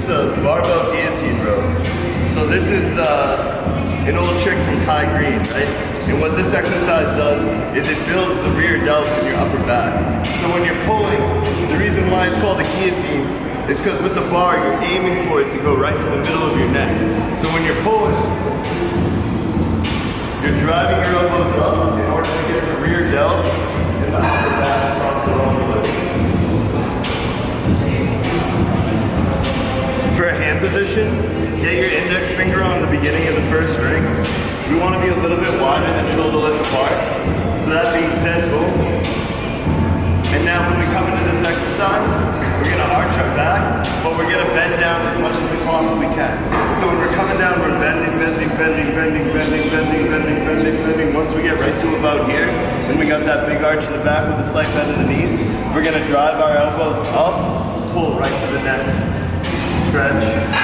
It's a barbell guillotine row. So this is an old trick from Kai Green, right? And what this exercise does is it builds the rear delts in your upper back. So when you're pulling, the reason why it's called a guillotine is because with the bar, you're aiming for it to go right to the middle of your neck. So when you're pulling, you're driving your elbows up in order to get the rear delt and the upper back across the rhomboids. For a hand position, get your index finger on the beginning of the first ring. We want to be a little bit wider than shoulder width apart. So that being said, boom. And now when we come into this exercise, we're going to arch our back, but we're going to bend down as much as we possibly can. So when we're coming down, we're bending. Once we get right to about here, then we got that big arch in the back with a slight bend in the knees. We're going to drive our elbows up, pull right to the neck. Stretch.